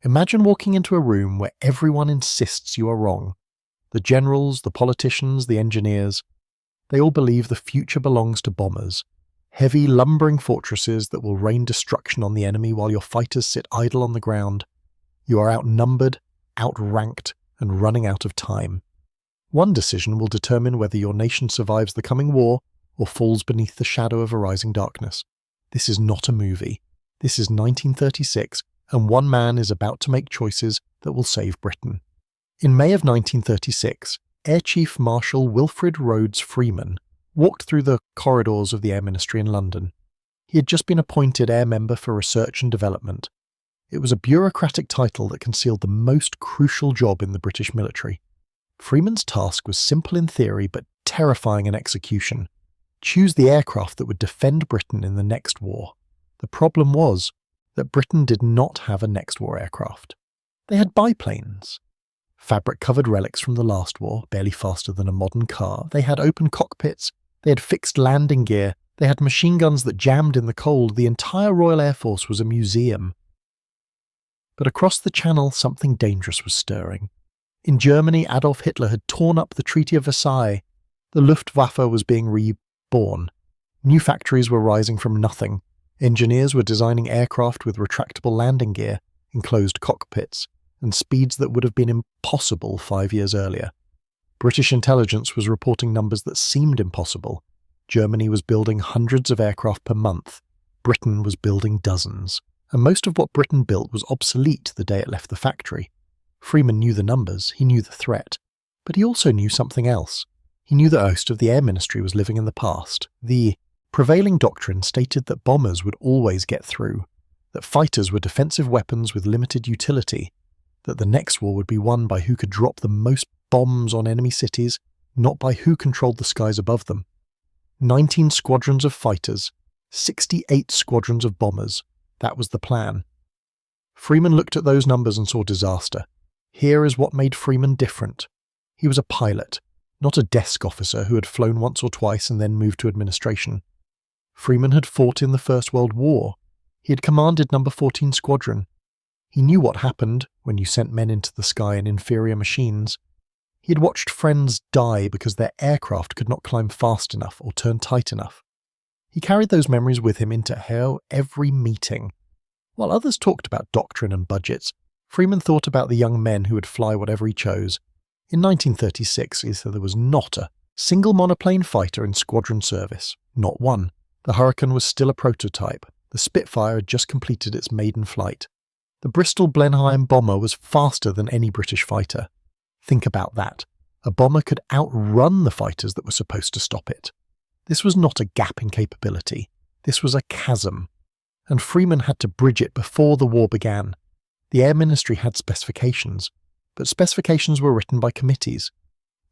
Imagine walking into a room where everyone insists you are wrong. The generals, the politicians, the engineers. They all believe the future belongs to bombers. Heavy, lumbering fortresses that will rain destruction on the enemy while your fighters sit idle on the ground. You are outnumbered, outranked, and running out of time. One decision will determine whether your nation survives the coming war or falls beneath the shadow of a rising darkness. This is not a movie. This is 1936, and one man is about to make choices that will save Britain. In May of 1936, Air Chief Marshal Wilfrid Rhodes Freeman walked through the corridors of the Air Ministry in London. He had just been appointed Air Member for Research and Development. It was a bureaucratic title that concealed the most crucial job in the British military. Freeman's task was simple in theory but terrifying in execution. Choose the aircraft that would defend Britain in the next war. The problem was that Britain did not have a next war aircraft. They had biplanes. Fabric-covered relics from the last war, barely faster than a modern car. They had open cockpits. They had fixed landing gear. They had machine guns that jammed in the cold. The entire Royal Air Force was a museum. But across the Channel, something dangerous was stirring. In Germany, Adolf Hitler had torn up the Treaty of Versailles. The Luftwaffe was being reborn. New factories were rising from nothing. Engineers were designing aircraft with retractable landing gear, enclosed cockpits, and speeds that would have been impossible 5 years earlier. British intelligence was reporting numbers that seemed impossible. Germany was building hundreds of aircraft per month. Britain was building dozens. And most of what Britain built was obsolete the day it left the factory. Freeman knew the numbers, he knew the threat, but he also knew something else. He knew that most of the Air Ministry was living in the past. The prevailing doctrine stated that bombers would always get through, that fighters were defensive weapons with limited utility, that the next war would be won by who could drop the most bombs on enemy cities, not by who controlled the skies above them. 19 squadrons of fighters, 68 squadrons of bombers. That was the plan. Freeman looked at those numbers and saw disaster. Here is what made Freeman different. He was a pilot, not a desk officer who had flown once or twice and then moved to administration. Freeman had fought in the First World War. He had commanded No. 14 Squadron. He knew what happened when you sent men into the sky in inferior machines. He had watched friends die because their aircraft could not climb fast enough or turn tight enough. He carried those memories with him into every meeting. While others talked about doctrine and budgets, Freeman thought about the young men who would fly whatever he chose. In 1936, he said there was not a single monoplane fighter in squadron service. Not one. The Hurricane was still a prototype. The Spitfire had just completed its maiden flight. The Bristol Blenheim bomber was faster than any British fighter. Think about that. A bomber could outrun the fighters that were supposed to stop it. This was not a gap in capability. This was a chasm. And Freeman had to bridge it before the war began. The Air Ministry had specifications, but specifications were written by committees.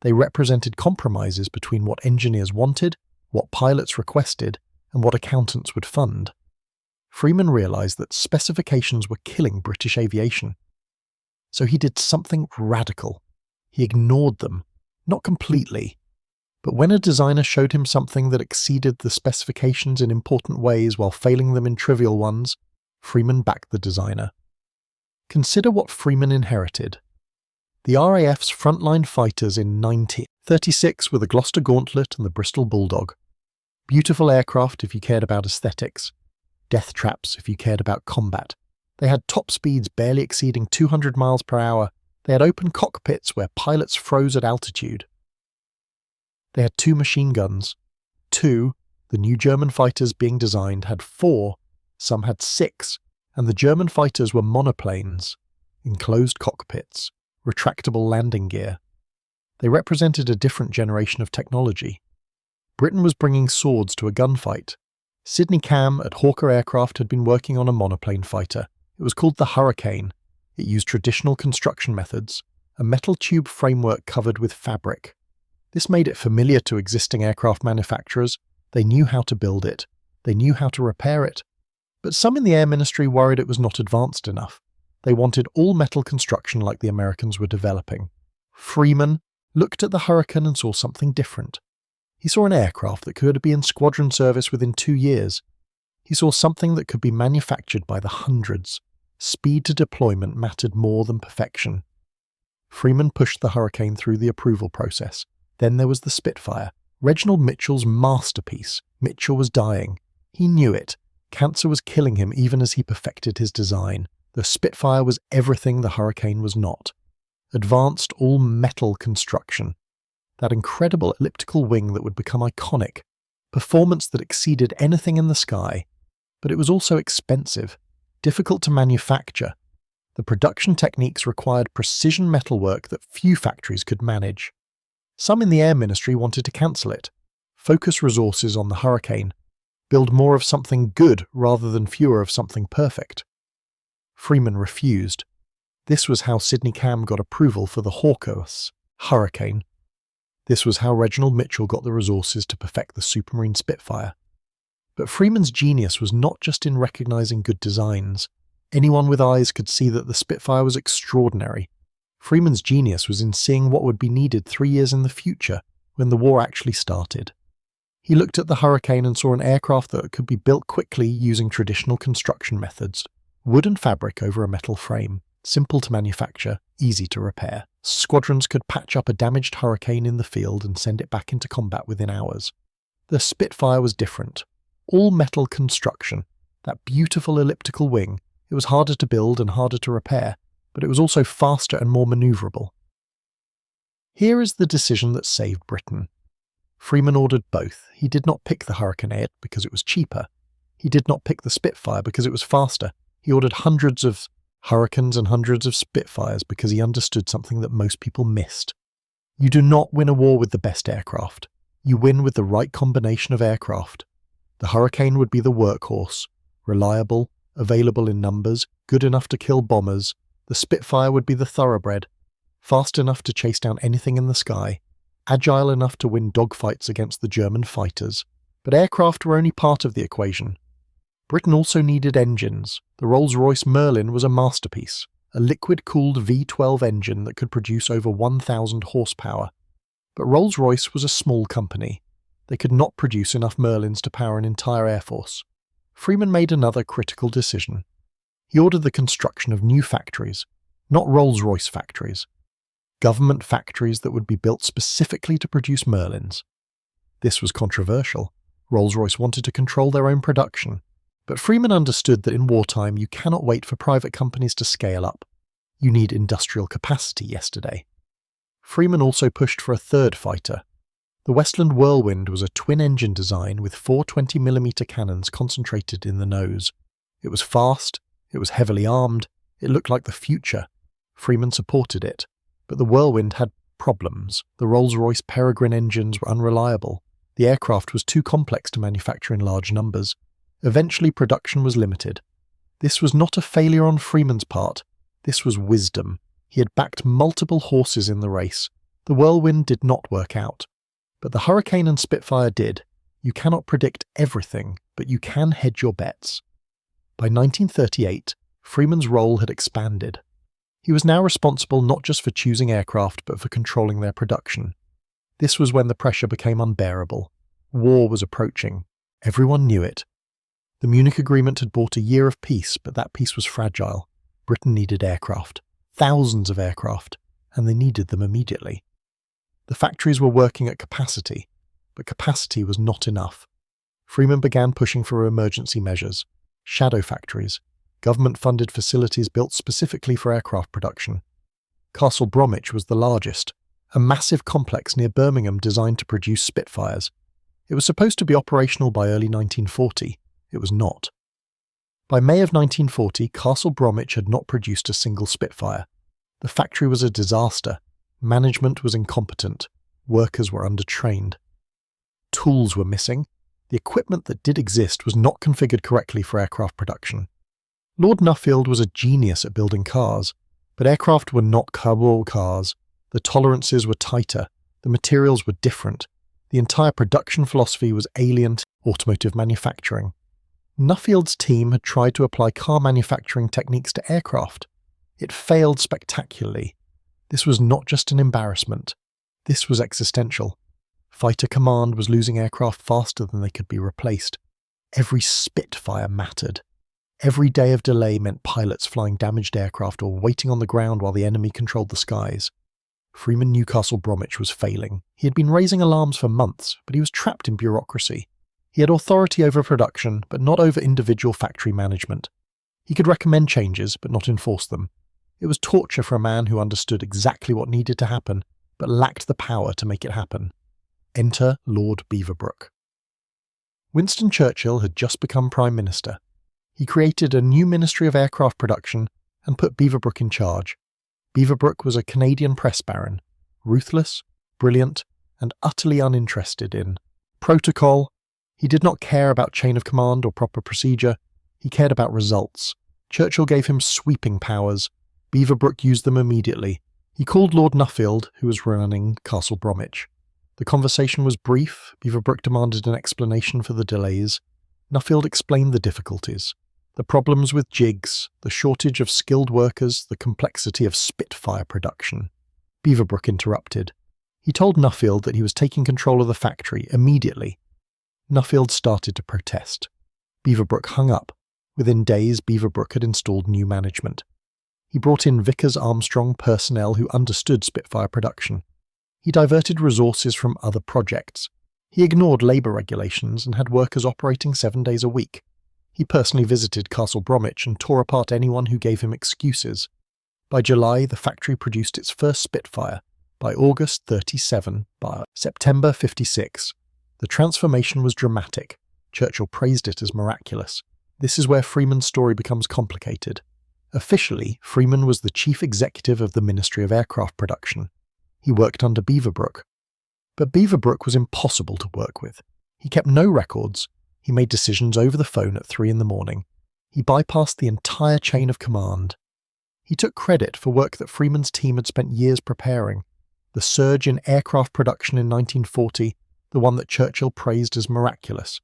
They represented compromises between what engineers wanted, what pilots requested, and what accountants would fund. Freeman realized that specifications were killing British aviation. So he did something radical. He ignored them, not completely. But when a designer showed him something that exceeded the specifications in important ways while failing them in trivial ones, Freeman backed the designer. Consider what Freeman inherited. The RAF's frontline fighters in 1936 were the Gloucester Gauntlet and the Bristol Bulldog. Beautiful aircraft if you cared about aesthetics. Death traps if you cared about combat. They had top speeds barely exceeding 200 miles per hour. They had open cockpits where pilots froze at altitude. They had 2 machine guns. 2, the new German fighters being designed, had 4, some had 6, and the German fighters were monoplanes, enclosed cockpits, retractable landing gear. They represented a different generation of technology. Britain was bringing swords to a gunfight. Sidney Cam at Hawker Aircraft had been working on a monoplane fighter. It was called the Hurricane. It used traditional construction methods, a metal tube framework covered with fabric. This made it familiar to existing aircraft manufacturers. They knew how to build it. They knew how to repair it. But some in the Air Ministry worried it was not advanced enough. They wanted all-metal construction like the Americans were developing. Freeman looked at the Hurricane and saw something different. He saw an aircraft that could be in squadron service within 2 years. He saw something that could be manufactured by the hundreds, Speed to deployment mattered more than perfection. Freeman pushed the Hurricane through the approval process. Then there was the Spitfire, Reginald Mitchell's masterpiece. Mitchell was dying. He knew it. Cancer was killing him even as he perfected his design. The Spitfire was everything the Hurricane was not. Advanced all-metal construction. That incredible elliptical wing that would become iconic. Performance that exceeded anything in the sky. But it was also expensive, difficult to manufacture. The production techniques required precision metalwork that few factories could manage. Some in the Air Ministry wanted to cancel it, focus resources on the Hurricane, build more of something good rather than fewer of something perfect. Freeman refused. This was how Sidney Cam got approval for the Hawker's Hurricane. This was how Reginald Mitchell got the resources to perfect the Supermarine Spitfire. But Freeman's genius was not just in recognizing good designs. Anyone with eyes could see that the Spitfire was extraordinary. Freeman's genius was in seeing what would be needed 3 years in the future, when the war actually started. He looked at the Hurricane and saw an aircraft that could be built quickly using traditional construction methods. Wood and fabric over a metal frame, simple to manufacture, easy to repair. Squadrons could patch up a damaged Hurricane in the field and send it back into combat within hours. The Spitfire was different. All metal construction, that beautiful elliptical wing. It was harder to build and harder to repair, but it was also faster and more maneuverable. Here is the decision that saved Britain. Freeman ordered both. He did not pick the Hurricane because it was cheaper. He did not pick the Spitfire because it was faster. He ordered hundreds of Hurricanes and hundreds of Spitfires because he understood something that most people missed. You do not win a war with the best aircraft. You win with the right combination of aircraft. The Hurricane would be the workhorse, reliable, available in numbers, good enough to kill bombers. The Spitfire would be the thoroughbred, fast enough to chase down anything in the sky, agile enough to win dogfights against the German fighters. But aircraft were only part of the equation. Britain also needed engines. The Rolls-Royce Merlin was a masterpiece, a liquid-cooled V12 engine that could produce over 1,000 horsepower. But Rolls-Royce was a small company. They could not produce enough Merlins to power an entire air force. Freeman made another critical decision. He ordered the construction of new factories, not Rolls-Royce factories. Government factories that would be built specifically to produce Merlins. This was controversial. Rolls-Royce wanted to control their own production. But Freeman understood that in wartime you cannot wait for private companies to scale up. You need industrial capacity yesterday. Freeman also pushed for a third fighter. The Westland Whirlwind was a twin-engine design with 4 20mm cannons concentrated in the nose. It was fast, it was heavily armed, it looked like the future. Freeman supported it. But the Whirlwind had problems. The Rolls-Royce Peregrine engines were unreliable. The aircraft was too complex to manufacture in large numbers. Eventually, production was limited. This was not a failure on Freeman's part. This was wisdom. He had backed multiple horses in the race. The Whirlwind did not work out. But the Hurricane and Spitfire did. You cannot predict everything, but you can hedge your bets. By 1938, Freeman's role had expanded. He was now responsible not just for choosing aircraft, but for controlling their production. This was when the pressure became unbearable. War was approaching. Everyone knew it. The Munich Agreement had bought a year of peace, but that peace was fragile. Britain needed aircraft. Thousands of aircraft. And they needed them immediately. The factories were working at capacity, but capacity was not enough. Freeman began pushing for emergency measures. Shadow factories. Government-funded facilities built specifically for aircraft production. Castle Bromwich was the largest, a massive complex near Birmingham designed to produce Spitfires. It was supposed to be operational by early 1940. It was not. By May of 1940, Castle Bromwich had not produced a single Spitfire. The factory was a disaster. Management was incompetent. Workers were undertrained. Tools were missing. The equipment that did exist was not configured correctly for aircraft production. Lord Nuffield was a genius at building cars, but aircraft were not carbon cars. The tolerances were tighter. The materials were different. The entire production philosophy was alien to automotive manufacturing. Nuffield's team had tried to apply car manufacturing techniques to aircraft. It failed spectacularly. This was not just an embarrassment. This was existential. Fighter Command was losing aircraft faster than they could be replaced. Every Spitfire mattered. Every day of delay meant pilots flying damaged aircraft or waiting on the ground while the enemy controlled the skies. Freeman knew Castle Bromwich was failing. He had been raising alarms for months, but he was trapped in bureaucracy. He had authority over production, but not over individual factory management. He could recommend changes, but not enforce them. It was torture for a man who understood exactly what needed to happen, but lacked the power to make it happen. Enter Lord Beaverbrook. Winston Churchill had just become Prime Minister. He created a new Ministry of Aircraft Production and put Beaverbrook in charge. Beaverbrook was a Canadian press baron, ruthless, brilliant, and utterly uninterested in protocol. He did not care about chain of command or proper procedure. He cared about results. Churchill gave him sweeping powers. Beaverbrook used them immediately. He called Lord Nuffield, who was running Castle Bromwich. The conversation was brief. Beaverbrook demanded an explanation for the delays. Nuffield explained the difficulties. The problems with jigs, the shortage of skilled workers, the complexity of Spitfire production. Beaverbrook interrupted. He told Nuffield that he was taking control of the factory immediately. Nuffield started to protest. Beaverbrook hung up. Within days, Beaverbrook had installed new management. He brought in Vickers Armstrong personnel who understood Spitfire production. He diverted resources from other projects. He ignored labour regulations and had workers operating 7 days a week. He personally visited Castle Bromwich and tore apart anyone who gave him excuses. By July, the factory produced its first Spitfire. By August, 37. By September, 56. The transformation was dramatic. Churchill praised it as miraculous. This is where Freeman's story becomes complicated. Officially, Freeman was the chief executive of the Ministry of Aircraft Production. He worked under Beaverbrook. But Beaverbrook was impossible to work with. He kept no records. He made decisions over the phone at 3 a.m. He bypassed the entire chain of command. He took credit for work that Freeman's team had spent years preparing. The surge in aircraft production in 1940, the one that Churchill praised as miraculous.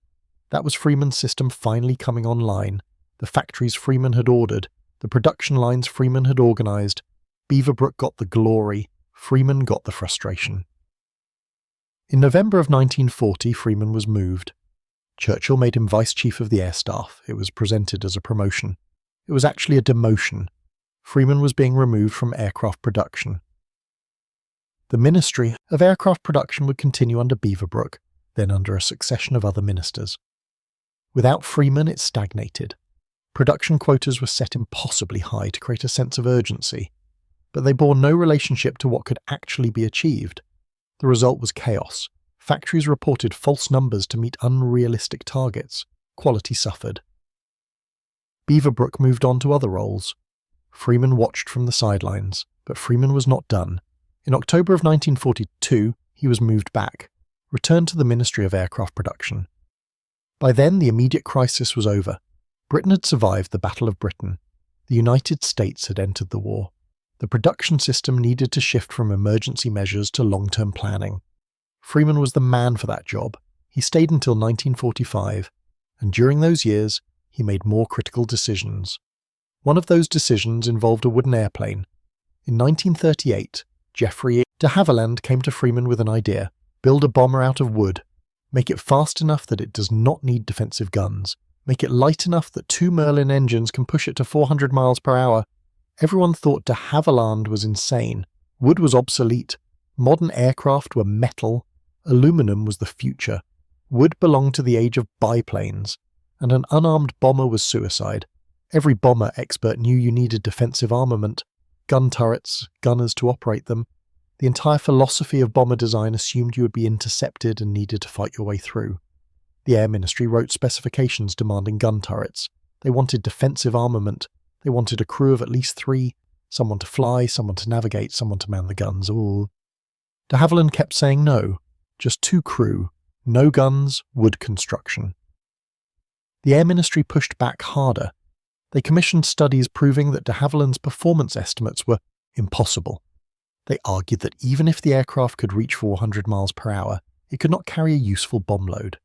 That was Freeman's system finally coming online. The factories Freeman had ordered, the production lines Freeman had organised. Beaverbrook got the glory. Freeman got the frustration. In November of 1940, Freeman was moved. Churchill made him Vice Chief of the Air Staff. It was presented as a promotion. It was actually a demotion. Freeman was being removed from aircraft production. The Ministry of Aircraft Production would continue under Beaverbrook, then under a succession of other ministers. Without Freeman, it stagnated. Production quotas were set impossibly high to create a sense of urgency, but they bore no relationship to what could actually be achieved. The result was chaos. Factories reported false numbers to meet unrealistic targets. Quality suffered. Beaverbrook moved on to other roles. Freeman watched from the sidelines, but Freeman was not done. In October of 1942, he was moved back, returned to the Ministry of Aircraft Production. By then, the immediate crisis was over. Britain had survived the Battle of Britain. The United States had entered the war. The production system needed to shift from emergency measures to long-term planning. Freeman was the man for that job. He stayed until 1945, and during those years, he made more critical decisions. One of those decisions involved a wooden airplane. In 1938, Geoffrey de Havilland came to Freeman with an idea: build a bomber out of wood, make it fast enough that it does not need defensive guns, make it light enough that 2 Merlin engines can push it to 400 miles per hour. Everyone thought de Havilland was insane. Wood was obsolete. Modern aircraft were metal. Aluminum was the future. Wood belonged to the age of biplanes, and an unarmed bomber was suicide. Every bomber expert knew you needed defensive armament, gun turrets, gunners to operate them. The entire philosophy of bomber design assumed you would be intercepted and needed to fight your way through. The Air Ministry wrote specifications demanding gun turrets. They wanted defensive armament. They wanted a crew of at least 3, someone to fly, someone to navigate, someone to man the guns. Ooh. De Havilland kept saying no. Just 2 crew, no guns, wood construction. The Air Ministry pushed back harder. They commissioned studies proving that de Havilland's performance estimates were impossible. They argued that even if the aircraft could reach 400 miles per hour, it could not carry a useful bomb load.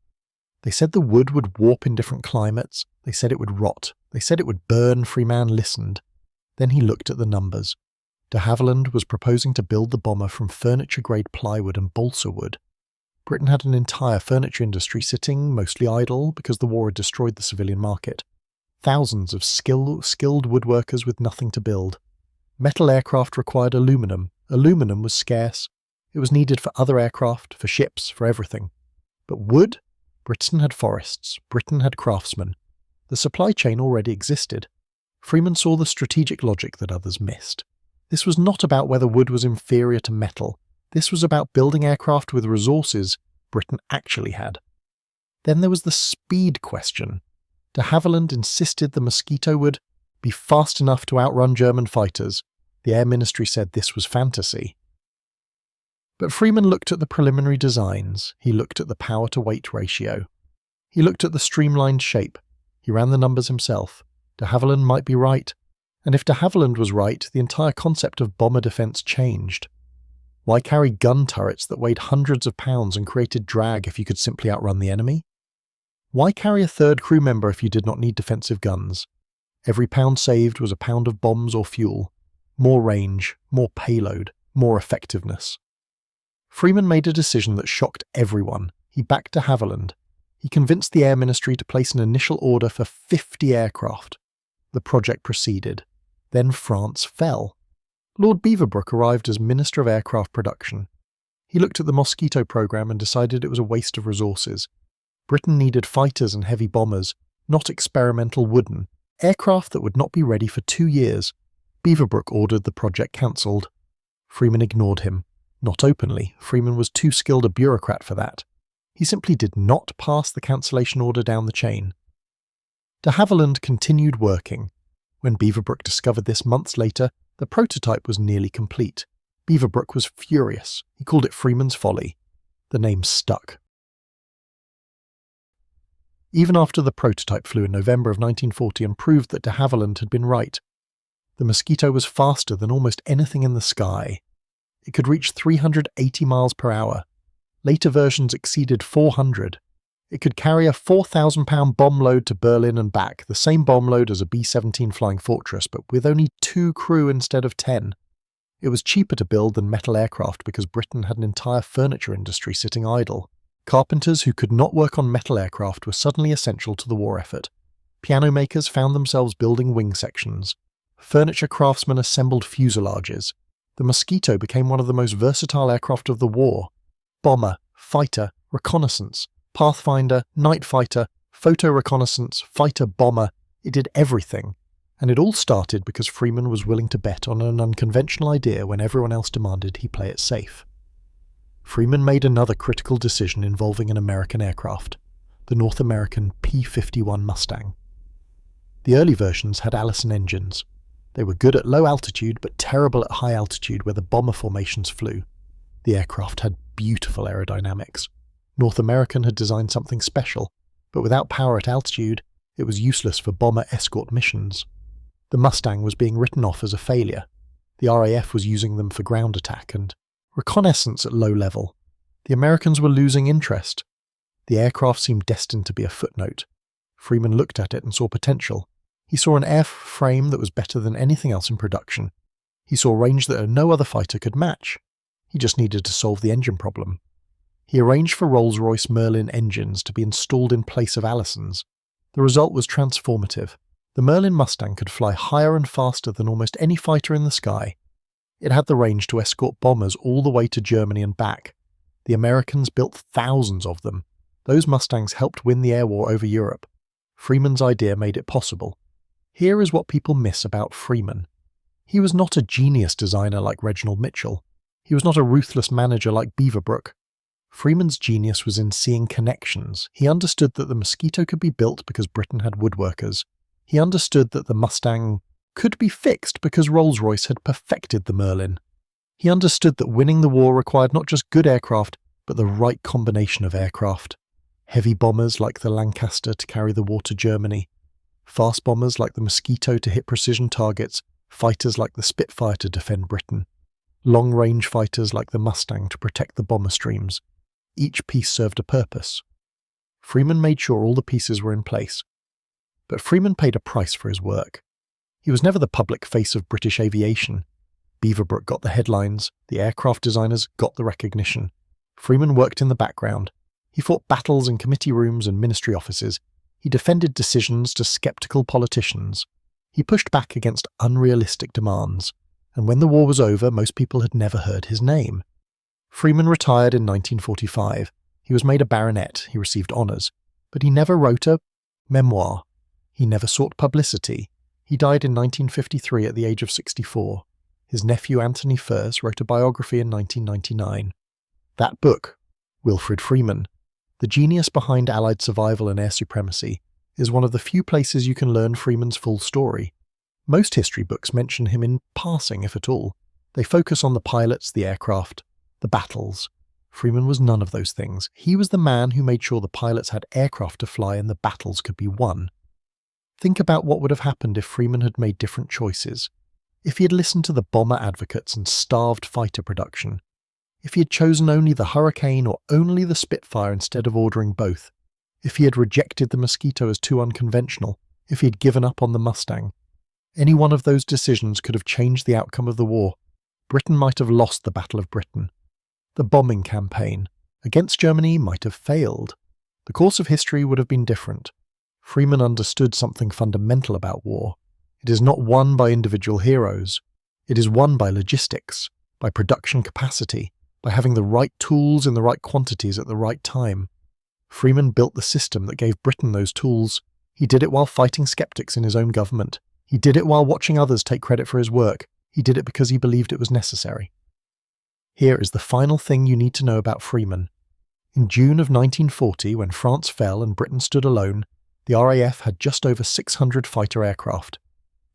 They said the wood would warp in different climates. They said it would rot. They said it would burn. Freeman listened. Then he looked at the numbers. De Havilland was proposing to build the bomber from furniture-grade plywood and balsa wood. Britain had an entire furniture industry sitting, mostly idle, because the war had destroyed the civilian market. thousands of skilled woodworkers with nothing to build. Metal aircraft required aluminum. Aluminum was scarce. It was needed for other aircraft, for ships, for everything. But wood? Britain had forests. Britain had craftsmen. The supply chain already existed. Freeman saw the strategic logic that others missed. This was not about whether wood was inferior to metal. This was about building aircraft with resources Britain actually had. Then there was the speed question. De Havilland insisted the Mosquito would be fast enough to outrun German fighters. The Air Ministry said this was fantasy. But Freeman looked at the preliminary designs. He looked at the power-to-weight ratio. He looked at the streamlined shape. He ran the numbers himself. De Havilland might be right. And if de Havilland was right, the entire concept of bomber defence changed. Why carry gun turrets that weighed hundreds of pounds and created drag if you could simply outrun the enemy? Why carry a third crew member if you did not need defensive guns? Every pound saved was a pound of bombs or fuel. More range, more payload, more effectiveness. Freeman made a decision that shocked everyone. He backed de Havilland. He convinced the Air Ministry to place an initial order for 50 aircraft. The project proceeded. Then France fell. Lord Beaverbrook arrived as Minister of Aircraft Production. He looked at the Mosquito programme and decided it was a waste of resources. Britain needed fighters and heavy bombers, not experimental wooden, aircraft that would not be ready for 2 years. Beaverbrook ordered the project cancelled. Freeman ignored him. Not openly. Freeman was too skilled a bureaucrat for that. He simply did not pass the cancellation order down the chain. De Havilland continued working. When Beaverbrook discovered this months later, the prototype was nearly complete. Beaverbrook was furious. He called it Freeman's Folly. The name stuck. Even after the prototype flew in November of 1940 and proved that de Havilland had been right, the Mosquito was faster than almost anything in the sky. It could reach 380 miles per hour. Later versions exceeded 400. It could carry a 4,000-pound bomb load to Berlin and back, the same bomb load as a B-17 Flying Fortress, but with only 2 crew instead of 10. It was cheaper to build than metal aircraft because Britain had an entire furniture industry sitting idle. Carpenters who could not work on metal aircraft were suddenly essential to the war effort. Piano makers found themselves building wing sections. Furniture craftsmen assembled fuselages. The Mosquito became one of the most versatile aircraft of the war. Bomber, fighter, reconnaissance, pathfinder, night fighter, photo reconnaissance, fighter bomber, it did everything. And it all started because Freeman was willing to bet on an unconventional idea when everyone else demanded he play it safe. Freeman made another critical decision involving an American aircraft, the North American P-51 Mustang. The early versions had Allison engines. They were good at low altitude but terrible at high altitude where the bomber formations flew. The aircraft had beautiful aerodynamics. North American had designed something special, but without power at altitude, it was useless for bomber escort missions. The Mustang was being written off as a failure. The RAF was using them for ground attack and reconnaissance at low level. The Americans were losing interest. The aircraft seemed destined to be a footnote. Freeman looked at it and saw potential. He saw an airframe that was better than anything else in production. He saw range that no other fighter could match. He just needed to solve the engine problem. He arranged for Rolls-Royce Merlin engines to be installed in place of Allison's. The result was transformative. The Merlin Mustang could fly higher and faster than almost any fighter in the sky. It had the range to escort bombers all the way to Germany and back. The Americans built thousands of them. Those Mustangs helped win the air war over Europe. Freeman's idea made it possible. Here is what people miss about Freeman. He was not a genius designer like Reginald Mitchell. He was not a ruthless manager like Beaverbrook. Freeman's genius was in seeing connections. He understood that the Mosquito could be built because Britain had woodworkers. He understood that the Mustang could be fixed because Rolls-Royce had perfected the Merlin. He understood that winning the war required not just good aircraft, but the right combination of aircraft. Heavy bombers like the Lancaster to carry the war to Germany. Fast bombers like the Mosquito to hit precision targets. Fighters like the Spitfire to defend Britain. Long-range fighters like the Mustang to protect the bomber streams. Each piece served a purpose. Freeman made sure all the pieces were in place. But Freeman paid a price for his work. He was never the public face of British aviation. Beaverbrook got the headlines, the aircraft designers got the recognition. Freeman worked in the background. He fought battles in committee rooms and ministry offices. He defended decisions to skeptical politicians. He pushed back against unrealistic demands, and when the war was over, most people had never heard his name. Freeman retired in 1945. He was made a baronet, he received honours, but he never wrote a memoir. He never sought publicity. He died in 1953 at the age of 64. His nephew Anthony Furse wrote a biography in 1999. That book, Wilfrid Freeman, the genius behind Allied survival and air supremacy, is one of the few places you can learn Freeman's full story. Most history books mention him in passing, if at all. They focus on the pilots, the aircraft, the battles. Freeman was none of those things. He was the man who made sure the pilots had aircraft to fly and the battles could be won. Think about what would have happened if Freeman had made different choices. If he had listened to the bomber advocates and starved fighter production. If he had chosen only the Hurricane or only the Spitfire instead of ordering both. If he had rejected the Mosquito as too unconventional. If he had given up on the Mustang. Any one of those decisions could have changed the outcome of the war. Britain might have lost the Battle of Britain. The bombing campaign against Germany might have failed. The course of history would have been different. Freeman understood something fundamental about war. It is not won by individual heroes. It is won by logistics, by production capacity, by having the right tools in the right quantities at the right time. Freeman built the system that gave Britain those tools. He did it while fighting skeptics in his own government. He did it while watching others take credit for his work. He did it because he believed it was necessary. Here is the final thing you need to know about Freeman. In June of 1940, when France fell and Britain stood alone, the RAF had just over 600 fighter aircraft.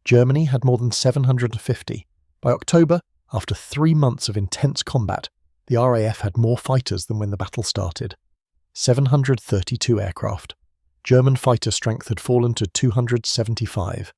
Germany had more than 750. By October, after 3 months of intense combat, the RAF had more fighters than when the battle started. 732 aircraft. German fighter strength had fallen to 275.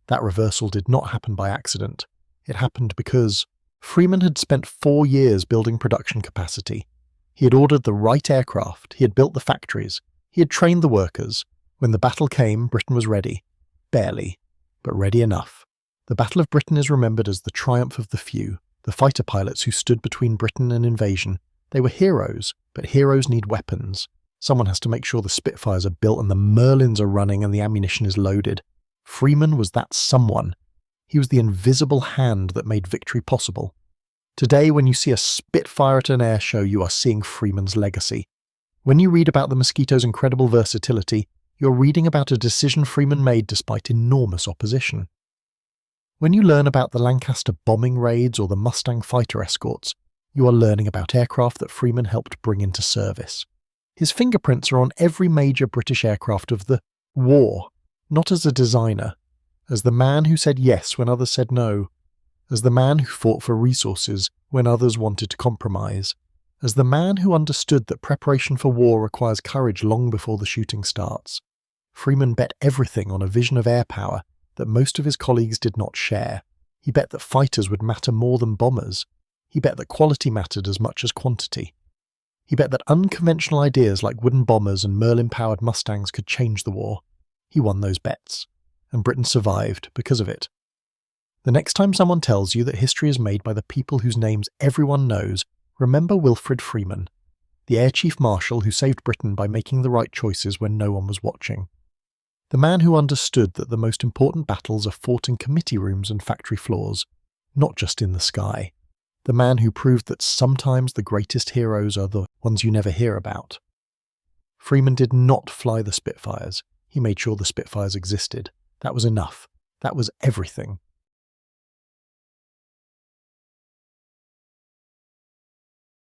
That reversal did not happen by accident. It happened because Freeman had spent 4 years building production capacity. He had ordered the right aircraft, he had built the factories, he had trained the workers. When the battle came, Britain was ready. Barely, but ready enough. The Battle of Britain is remembered as the triumph of the few, the fighter pilots who stood between Britain and invasion. They were heroes, but heroes need weapons. Someone has to make sure the Spitfires are built and the Merlins are running and the ammunition is loaded. Freeman was that someone. He was the invisible hand that made victory possible. Today, when you see a Spitfire at an air show, you are seeing Freeman's legacy. When you read about the Mosquito's incredible versatility, you're reading about a decision Freeman made despite enormous opposition. When you learn about the Lancaster bombing raids or the Mustang fighter escorts, you are learning about aircraft that Freeman helped bring into service. His fingerprints are on every major British aircraft of the war, not as a designer, as the man who said yes when others said no, as the man who fought for resources when others wanted to compromise, as the man who understood that preparation for war requires courage long before the shooting starts. Freeman bet everything on a vision of air power that most of his colleagues did not share. He bet that fighters would matter more than bombers. He bet that quality mattered as much as quantity. He bet that unconventional ideas like wooden bombers and Merlin-powered Mustangs could change the war. He won those bets, and Britain survived because of it. The next time someone tells you that history is made by the people whose names everyone knows, remember Wilfrid Freeman, the Air Chief Marshal who saved Britain by making the right choices when no one was watching. The man who understood that the most important battles are fought in committee rooms and factory floors, not just in the sky. The man who proved that sometimes the greatest heroes are the ones you never hear about. Freeman did not fly the Spitfires. He made sure the Spitfires existed. That was enough. That was everything.